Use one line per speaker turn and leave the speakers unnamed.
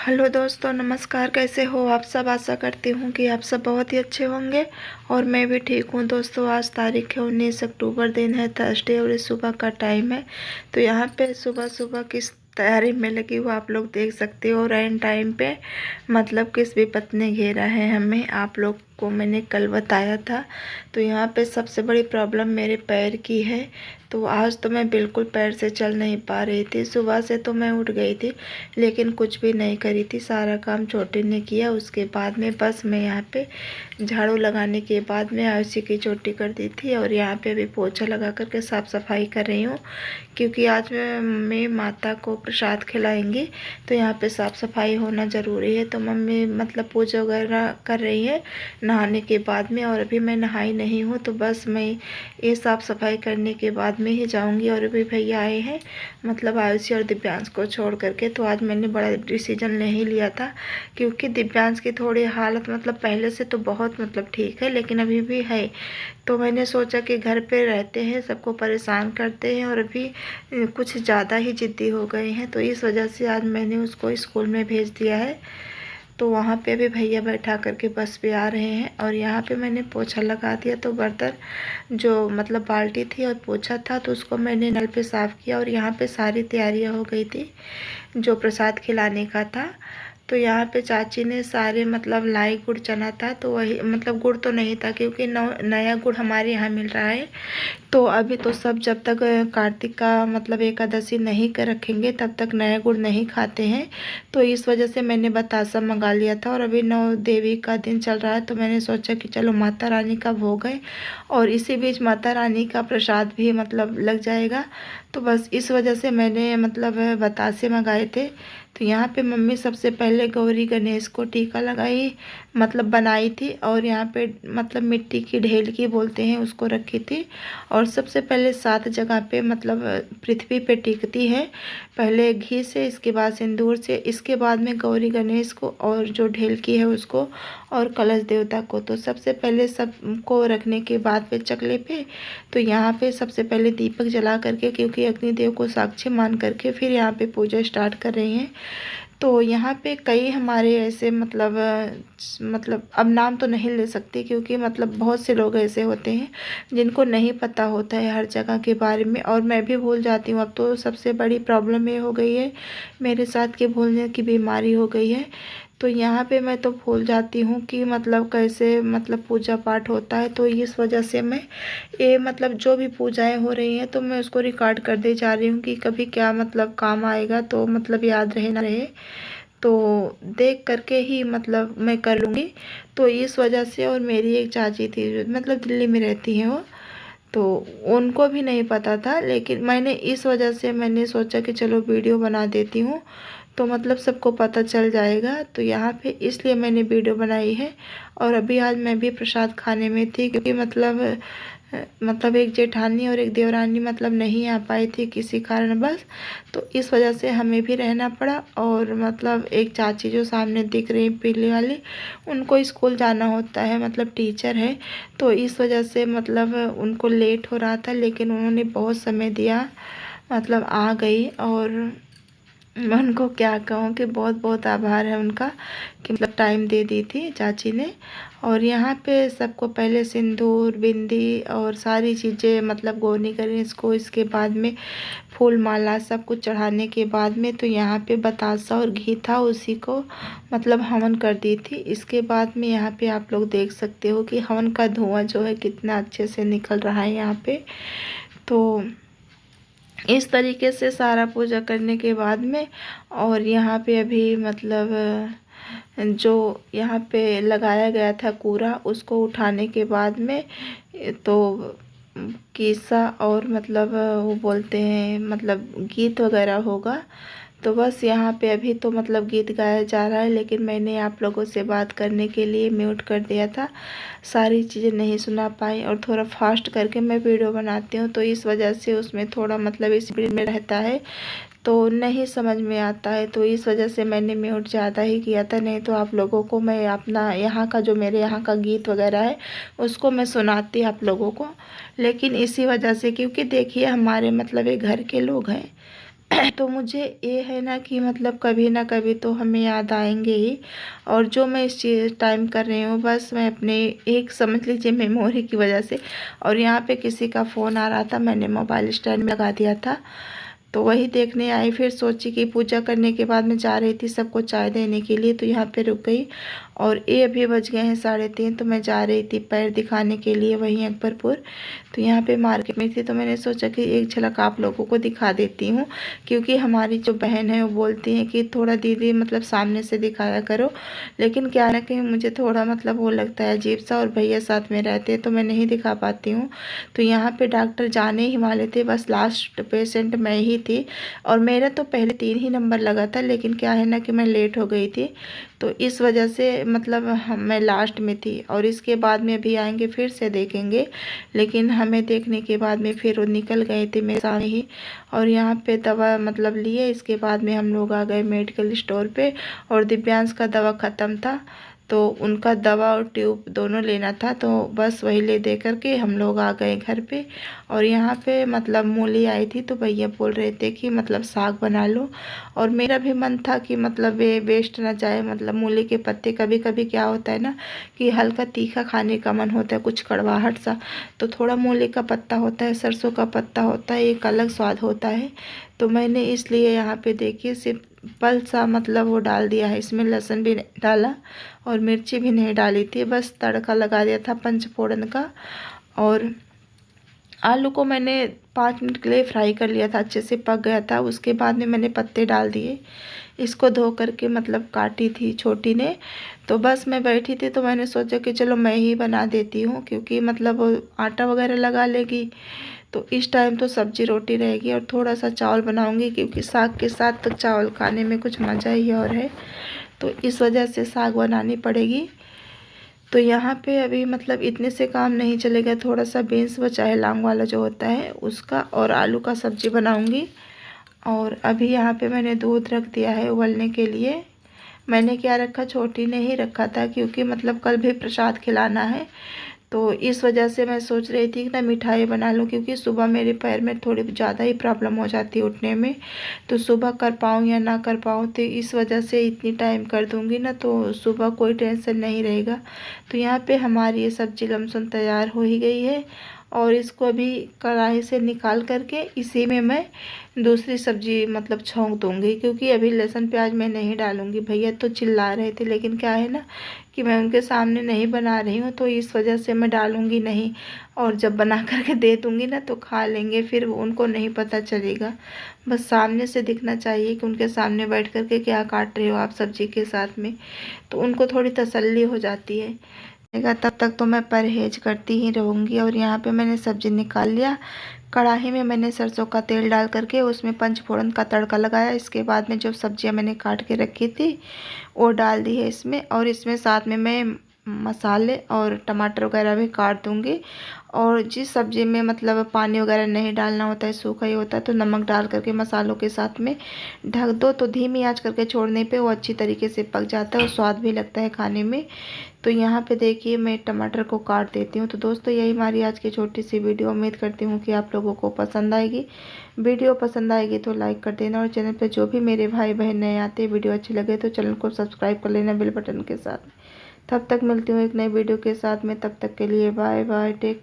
Hello दोस्तों, नमस्कार। कैसे हो आप सब? आशा करती हूँ कि आप सब बहुत ही अच्छे होंगे और मैं भी ठीक हूँ। दोस्तों, आज तारीख है 19 अक्टूबर, दिन है थर्सडे और इस सुबह का टाइम है। तो यहाँ पे सुबह सुबह किस तैयारी में लगी हुआ आप लोग देख सकते हो। एंड टाइम पे मतलब किस विपत ने घेरा है हमें, आप लोग को मैंने कल बताया था। तो यहाँ पे सबसे बड़ी प्रॉब्लम मेरे पैर की है। तो आज तो मैं बिल्कुल पैर से चल नहीं पा रही थी। सुबह से तो मैं उठ गई थी लेकिन कुछ भी नहीं करी थी, सारा काम छोटे ने किया। उसके बाद में बस मैं यहाँ पे झाड़ू लगाने के बाद में आयुषी की चोटी कर दी थी और यहाँ पे भी पोछा लगा करके साफ़ सफाई कर रही हूँ, क्योंकि आज मैं माता को प्रसाद खिलाएंगी तो यहाँ पे साफ़ सफाई होना ज़रूरी है। तो मम्मी मतलब पूजा वगैरह कर रही है नहाने के बाद में, और अभी मैं नहाई नहीं हूँ। तो बस मैं ये साफ़ सफाई करने के बाद में ही जाऊँगी। और अभी भैया आए हैं मतलब आयुषी और दिव्यांश को छोड़ करके। तो आज मैंने बड़ा डिसीजन नहीं लिया था, क्योंकि दिव्यांश की थोड़ी हालत मतलब पहले से तो बहुत मतलब ठीक है लेकिन अभी भी है। तो मैंने सोचा कि घर पे रहते हैं, सबको परेशान करते हैं और अभी कुछ ज़्यादा ही ज़िद्दी हो गए हैं, तो इस वजह से आज मैंने उसको स्कूल में भेज दिया है। तो वहाँ पे अभी भैया बैठा करके बस पे आ रहे हैं और यहाँ पे मैंने पोछा लगा दिया। तो बर्तन जो मतलब बाल्टी थी और पोछा था तो उसको मैंने नल पे साफ़ किया और यहाँ पे सारी तैयारियाँ हो गई थी जो प्रसाद खिलाने का था। तो यहाँ पे चाची ने सारे मतलब लाई गुड़ चना था, तो वही मतलब गुड़ तो नहीं था क्योंकि नया गुड़ हमारे यहाँ मिल रहा है। तो अभी तो सब जब तक कार्तिक का मतलब एकादशी नहीं कर रखेंगे तब तक नया गुड़ नहीं खाते हैं। तो इस वजह से मैंने बतासा मंगा लिया था और अभी नौ देवी का दिन चल रहा है तो मैंने सोचा कि चलो माता रानी का भोग है और इसी बीच माता रानी का प्रसाद भी मतलब लग जाएगा। तो बस इस वजह से मैंने मतलब बतासे मंगाए थे। तो यहाँ पे मम्मी सबसे पहले गौरी गणेश को टीका लगाई मतलब बनाई थी और यहाँ पे मतलब मिट्टी की ढेल की बोलते हैं उसको रखी थी। और सबसे पहले 7 जगह पे मतलब पृथ्वी पे टिकती है, पहले घी से, इसके बाद सिंदूर से, इसके बाद में गौरी गणेश को और जो ढेल की है उसको और कलश देवता को। तो सबसे पहले सबको रखने के बाद पे चकले पे तो यहाँ पे सबसे पहले दीपक जला करके, क्योंकि अग्निदेव को साक्षी मान करके फिर यहाँ पे पूजा स्टार्ट कर रही हैं। तो यहाँ पे कई हमारे ऐसे मतलब अब नाम तो नहीं ले सकती क्योंकि मतलब बहुत से लोग ऐसे होते हैं जिनको नहीं पता होता है हर जगह के बारे में, और मैं भी भूल जाती हूँ। अब तो सबसे बड़ी प्रॉब्लम ये हो गई है मेरे साथ कि भूलने की बीमारी हो गई है। तो यहाँ पे मैं तो भूल जाती हूँ कि मतलब कैसे मतलब पूजा पाठ होता है। तो इस वजह से मैं ये मतलब जो भी पूजाएं हो रही हैं तो मैं उसको रिकॉर्ड कर दे जा रही हूँ कि कभी क्या मतलब काम आएगा तो मतलब याद रहे ना रहे, तो देख करके ही मतलब मैं कर लूँगी। तो इस वजह से, और मेरी एक चाची थी जो मतलब दिल्ली में रहती हैं वो, तो उनको भी नहीं पता था लेकिन मैंने इस वजह से मैंने सोचा कि चलो वीडियो बना देती हूँ तो मतलब सबको पता चल जाएगा। तो यहाँ पे इसलिए मैंने वीडियो बनाई है। और अभी आज मैं भी प्रसाद खाने में थी क्योंकि मतलब एक जेठानी और एक देवरानी मतलब नहीं आ पाई थी किसी कारणवश, तो इस वजह से हमें भी रहना पड़ा। और मतलब एक चाची जो सामने दिख रही पीली वाली, उनको स्कूल जाना होता है मतलब टीचर है, तो इस वजह से मतलब उनको लेट हो रहा था लेकिन उन्होंने बहुत समय दिया मतलब आ गई। और मैं उनको क्या कहूँ कि बहुत बहुत आभार है उनका कि मतलब टाइम दे दी थी चाची ने। और यहाँ पे सबको पहले सिंदूर बिंदी और सारी चीज़ें मतलब गोनी करें इसको, इसके बाद में फूल माला सब कुछ चढ़ाने के बाद में तो यहाँ पे बतासा और घी था उसी को मतलब हवन कर दी थी। इसके बाद में यहाँ पे आप लोग देख सकते हो कि हवन का धुआं जो है कितना अच्छे से निकल रहा है यहाँ पे। तो इस तरीके से सारा पूजा करने के बाद में, और यहाँ पे अभी मतलब जो यहाँ पे लगाया गया था कूड़ा उसको उठाने के बाद में तो कीसा और मतलब वो बोलते हैं मतलब गीत वगैरह होगा। तो बस यहाँ पे अभी तो मतलब गीत गाया जा रहा है लेकिन मैंने आप लोगों से बात करने के लिए म्यूट कर दिया था, सारी चीज़ें नहीं सुना पाई। और थोड़ा फास्ट करके मैं वीडियो बनाती हूँ तो इस वजह से उसमें थोड़ा मतलब स्पीड में रहता है तो नहीं समझ में आता है, तो इस वजह से मैंने म्यूट ज़्यादा ही किया था। नहीं तो आप लोगों को मैं अपना यहाँ का जो मेरे यहाँ का गीत वगैरह है उसको मैं सुनाती आप लोगों को। लेकिन इसी वजह से क्योंकि देखिए हमारे मतलब ये घर के लोग हैं तो मुझे ये है ना कि मतलब कभी ना कभी तो हमें याद आएंगे ही। और जो मैं इस चीज़ टाइम कर रही हूँ बस मैं अपने एक समझ लीजिए मेमोरी की वजह से। और यहाँ पे किसी का फ़ोन आ रहा था, मैंने मोबाइल स्टैंड में लगा दिया था, तो वही देखने आई। फिर सोची कि पूजा करने के बाद मैं जा रही थी सबको चाय देने के लिए, तो यहाँ पे रुक गई। और ये अभी बज गए हैं 3:30, तो मैं जा रही थी पैर दिखाने के लिए वहीं अकबरपुर। तो यहाँ पे मार्केट में थी, तो मैंने सोचा कि एक झलक आप लोगों को दिखा देती हूँ, क्योंकि हमारी जो बहन है वो बोलती है कि थोड़ा दीदी मतलब सामने से दिखाया करो। लेकिन क्या ना कि मुझे थोड़ा मतलब वो लगता है अजीब सा, और भैया साथ में रहते हैं तो मैं नहीं दिखा पाती हूँ। तो यहाँ पे डॉक्टर जाने ही वाले थे, बस लास्ट पेशेंट मैं ही थी। और मेरा तो पहले 3 ही नंबर लगा था, लेकिन क्या है ना कि मैं लेट हो गई थी, तो इस वजह से मतलब मैं लास्ट में थी। और इसके बाद में अभी आएंगे फिर से देखेंगे, लेकिन हमें देखने के बाद में फिर वो निकल गए थे मेरे सामने ही। और यहाँ पे दवा मतलब लिए, इसके बाद में हम लोग आ गए मेडिकल स्टोर पे। और दिव्यांश का दवा ख़त्म था, तो उनका दवा और ट्यूब दोनों लेना था, तो बस वही ले दे करके हम लोग आ गए घर पे। और यहाँ पे मतलब मूली आई थी, तो भैया बोल रहे थे कि मतलब साग बना लो। और मेरा भी मन था कि मतलब ये वेस्ट ना जाए, मतलब मूली के पत्ते कभी कभी क्या होता है ना कि हल्का तीखा खाने का मन होता है, कुछ कड़वाहट सा। तो थोड़ा मूली का पत्ता होता है, सरसों का पत्ता होता है, एक अलग स्वाद होता है। तो मैंने इसलिए यहाँ पे देखिए सिंपल सा मतलब वो डाल दिया है, इसमें लहसुन भी नहीं डाला और मिर्ची भी नहीं डाली थी, बस तड़का लगा दिया था पंचफोड़न का। और आलू को मैंने 5 मिनट के लिए फ्राई कर लिया था, अच्छे से पक गया था। उसके बाद में मैंने पत्ते डाल दिए, इसको धो करके मतलब काटी थी छोटी ने। तो बस मैं बैठी थी, तो मैंने सोचा कि चलो मैं ही बना देती हूँ, क्योंकि मतलब वो आटा वगैरह लगा लेगी, तो इस टाइम तो सब्जी रोटी रहेगी। और थोड़ा सा चावल बनाऊँगी, क्योंकि साग के साथ तो चावल खाने में कुछ मज़ा ही और है, तो इस वजह से साग बनानी पड़ेगी। तो यहाँ पे अभी मतलब इतने से काम नहीं चलेगा, थोड़ा सा बीन्स बचा है लांग वाला जो होता है उसका, और आलू का सब्जी बनाऊँगी। और अभी यहाँ पे मैंने दूध रख दिया है उबलने के लिए। मैंने क्या रखा, छोटी ने ही रखा था, क्योंकि मतलब कल भी प्रसाद खिलाना है, तो इस वजह से मैं सोच रही थी कि ना मिठाई बना लूँ, क्योंकि सुबह मेरे पैर में थोड़ी ज़्यादा ही प्रॉब्लम हो जाती है उठने में। तो सुबह कर पाऊँ या ना कर पाऊँ, तो इस वजह से इतनी टाइम कर दूँगी ना, तो सुबह कोई टेंशन नहीं रहेगा। तो यहाँ पे हमारी ये सब्जी लमसम तैयार हो ही गई है। और इसको अभी कढ़ाई से निकाल करके इसी में मैं दूसरी सब्जी मतलब छौंक दूँगी, क्योंकि अभी लहसुन प्याज मैं नहीं डालूँगी। भैया तो चिल्ला रहे थे, लेकिन क्या है ना कि मैं उनके सामने नहीं बना रही हूँ, तो इस वजह से मैं डालूँगी नहीं। और जब बना करके दे दूँगी ना तो खा लेंगे, फिर उनको नहीं पता चलेगा। बस सामने से दिखना चाहिए कि उनके सामने बैठ कर के क्या काट रहे हो आप सब्जी के साथ में, तो उनको थोड़ी तसल्ली हो जाती है। तब तक तो मैं परहेज करती ही रहूँगी। और यहाँ पे मैंने सब्ज़ी निकाल लिया, कढ़ाई में मैंने सरसों का तेल डाल करके उसमें पंचफोड़न का तड़का लगाया। इसके बाद में जो सब्जियाँ मैंने काट के रखी थी वो डाल दी है इसमें, और इसमें साथ में मैं मसाले और टमाटर वगैरह भी काट दूँगी। और जिस सब्ज़ी में मतलब पानी वगैरह नहीं डालना होता है, सूखा ही होता है, तो नमक डाल करके मसालों के साथ में ढक दो, तो धीमी आंच करके छोड़ने पे वो अच्छी तरीके से पक जाता है और स्वाद भी लगता है खाने में। तो यहाँ पे देखिए मैं टमाटर को काट देती हूँ। तो दोस्तों यही हमारी आज की छोटी सी वीडियो, उम्मीद करती हूँ कि आप लोगों को पसंद आएगी। वीडियो पसंद आएगी तो लाइक कर देना, और चैनल पे जो भी मेरे भाई बहन नए आते हैं, वीडियो अच्छी लगे तो चैनल को सब्सक्राइब कर लेना बेल बटन के साथ। तब तक मिलती हूँ एक नई वीडियो के साथ में, तब तक के लिए बाय बाय, टेक